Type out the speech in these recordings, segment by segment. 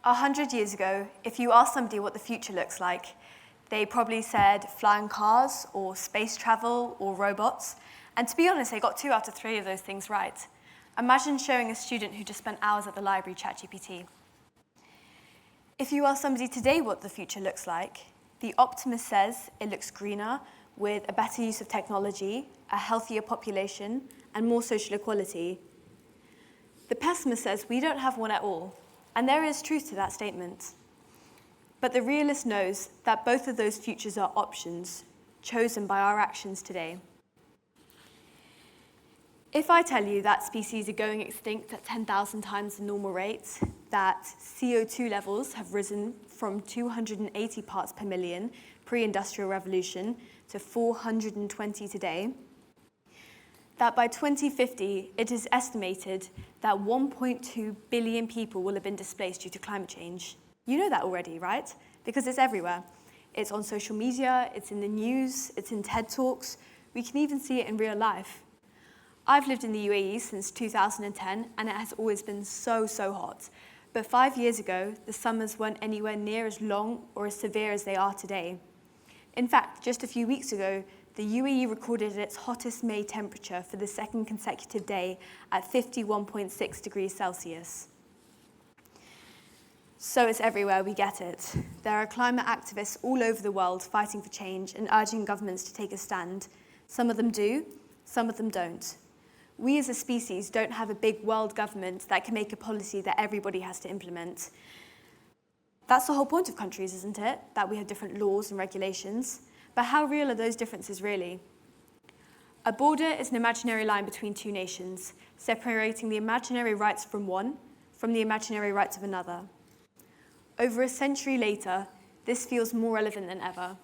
100 years ago, if you asked somebody what the future looks like, they probably said flying cars or space travel or robots. And to be honest, they got 2 out of 3 of those things right. Imagine showing a student who just spent hours at the library ChatGPT. If you ask somebody today what the future looks like, the optimist says it looks greener with a better use of technology, a healthier population, and more social equality. The pessimist says we don't have one at all, and there is truth to that statement. But the realist knows that both of those futures are options, chosen by our actions today. If I tell you that species are going extinct at 10,000 times the normal rate, that CO2 levels have risen from 280 parts per million pre-industrial revolution to 420 today, that by 2050 it is estimated that 1.2 billion people will have been displaced due to climate change. You know that already, right? Because it's everywhere. It's on social media, it's in the news, it's in TED Talks. We can even see it in real life. I've lived in the UAE since 2010, and it has always been so hot. But 5 years ago, the summers weren't anywhere near as long or as severe as they are today. In fact, just a few weeks ago, the UAE recorded its hottest May temperature for the second consecutive day at 51.6 degrees Celsius. So it's everywhere, we get it. There are climate activists all over the world fighting for change and urging governments to take a stand. Some of them do, some of them don't. We as a species don't have a big world government that can make a policy that everybody has to implement. That's the whole point of countries, isn't it? That we have different laws and regulations. But how real are those differences really? A border is an imaginary line between two nations, separating the imaginary rights from one from the imaginary rights of another. Over a century later, this feels more relevant than ever.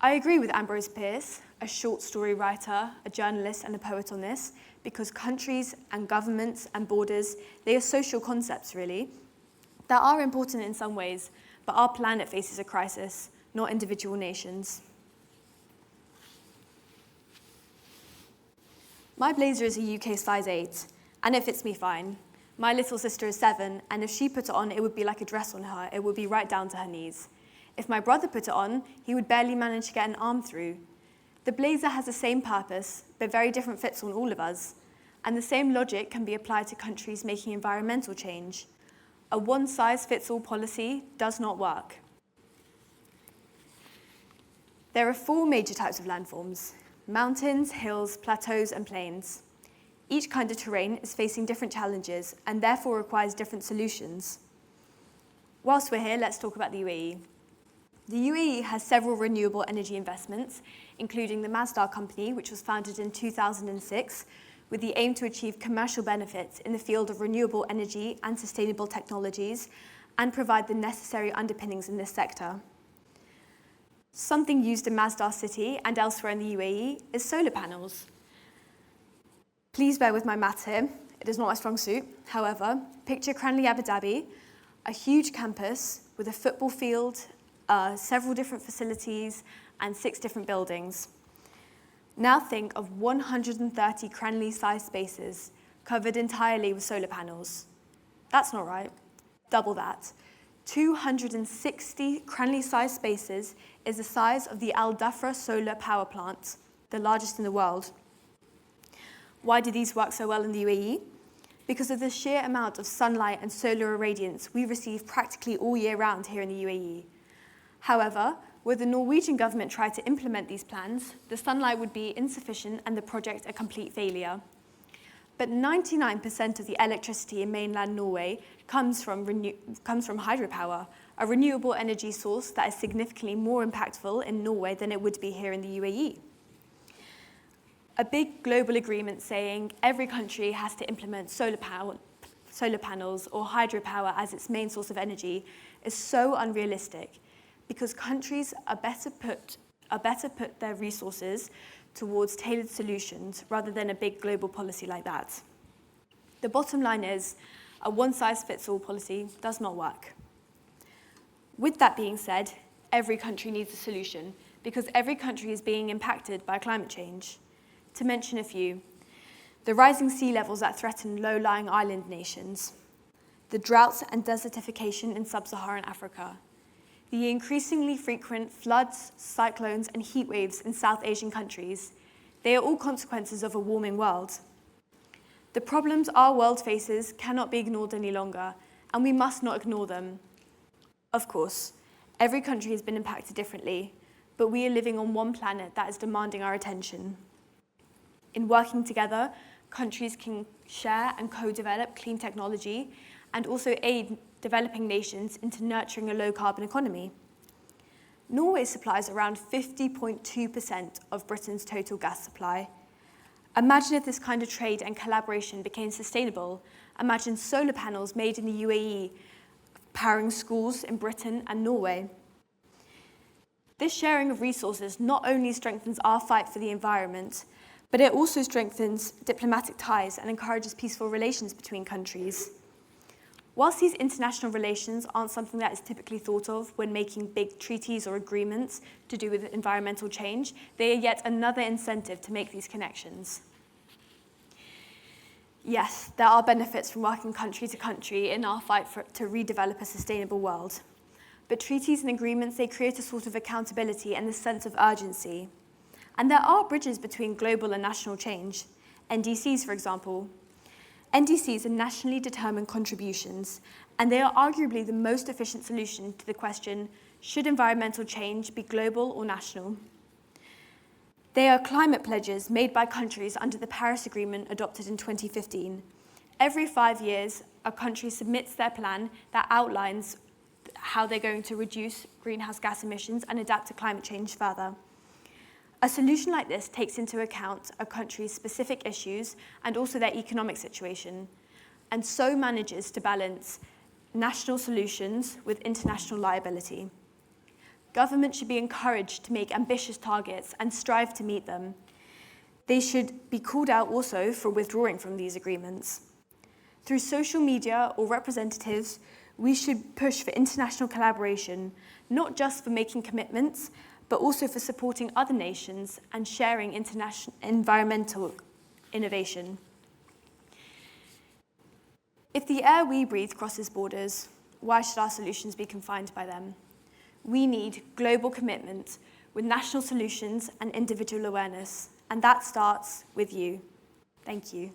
I agree with Ambrose Bierce, a short story writer, a journalist, and a poet on this, because countries and governments and borders, they are social concepts, really, that are important in some ways, but our planet faces a crisis, not individual nations. My blazer is a UK size 8, and it fits me fine. My little sister is 7, and if she put it on, it would be like a dress on her. It would be right down to her knees. If my brother put it on, he would barely manage to get an arm through. The blazer has the same purpose, but very different fits on all of us. And the same logic can be applied to countries making environmental change. A one-size-fits-all policy does not work. There are 4 major types of landforms: mountains, hills, plateaus, and plains. Each kind of terrain is facing different challenges and therefore requires different solutions. Whilst we're here, let's talk about the UAE. The UAE has several renewable energy investments, including the Masdar company, which was founded in 2006, with the aim to achieve commercial benefits in the field of renewable energy and sustainable technologies, and provide the necessary underpinnings in this sector. Something used in Masdar City and elsewhere in the UAE is solar panels. Please bear with my maths here. It is not my strong suit. However, picture TEDxCranleigh Abu Dhabi, a huge campus with a football field, several different facilities, and 6 different buildings. Now think of 130 Cranleigh-sized spaces covered entirely with solar panels. That's not right. Double that. 260 Cranleigh-sized spaces is the size of the Al Dhafra solar power plant, the largest in the world. Why do these work so well in the UAE? Because of the sheer amount of sunlight and solar irradiance we receive practically all year round here in the UAE. However, were the Norwegian government tried to implement these plans, the sunlight would be insufficient and the project a complete failure. But 99% of the electricity in mainland Norway comes from hydropower, a renewable energy source that is significantly more impactful in Norway than it would be here in the UAE. A big global agreement saying every country has to implement solar panels or hydropower as its main source of energy is so unrealistic, because countries are better put their resources towards tailored solutions rather than a big global policy like that. The bottom line is, a one-size-fits-all policy does not work. With that being said, every country needs a solution, because every country is being impacted by climate change. To mention a few, the rising sea levels that threaten low-lying island nations, the droughts and desertification in sub-Saharan Africa, the increasingly frequent floods, cyclones, and heat waves in South Asian countries, they are all consequences of a warming world. The problems our world faces cannot be ignored any longer, and we must not ignore them. Of course, every country has been impacted differently, but we are living on one planet that is demanding our attention. In working together, countries can share and co-develop clean technology and also aid developing nations into nurturing a low-carbon economy. Norway supplies around 50.2% of Britain's total gas supply. Imagine if this kind of trade and collaboration became sustainable. Imagine solar panels made in the UAE powering schools in Britain and Norway. This sharing of resources not only strengthens our fight for the environment, but it also strengthens diplomatic ties and encourages peaceful relations between countries. Whilst these international relations aren't something that is typically thought of when making big treaties or agreements to do with environmental change, they are yet another incentive to make these connections. Yes, there are benefits from working country to country in our fight to redevelop a sustainable world. But treaties and agreements, they create a sort of accountability and a sense of urgency. And there are bridges between global and national change. NDCs, for example. NDCs are nationally determined contributions, and they are arguably the most efficient solution to the question, should environmental change be global or national? They are climate pledges made by countries under the Paris Agreement adopted in 2015. Every 5 years, a country submits their plan that outlines how they're going to reduce greenhouse gas emissions and adapt to climate change further. A solution like this takes into account a country's specific issues and also their economic situation, and so manages to balance national solutions with international liability. Governments should be encouraged to make ambitious targets and strive to meet them. They should be called out also for withdrawing from these agreements. Through social media or representatives, we should push for international collaboration, not just for making commitments, but also for supporting other nations and sharing international environmental innovation. If the air we breathe crosses borders, why should our solutions be confined by them? We need global commitment with national solutions and individual awareness, and that starts with you. Thank you.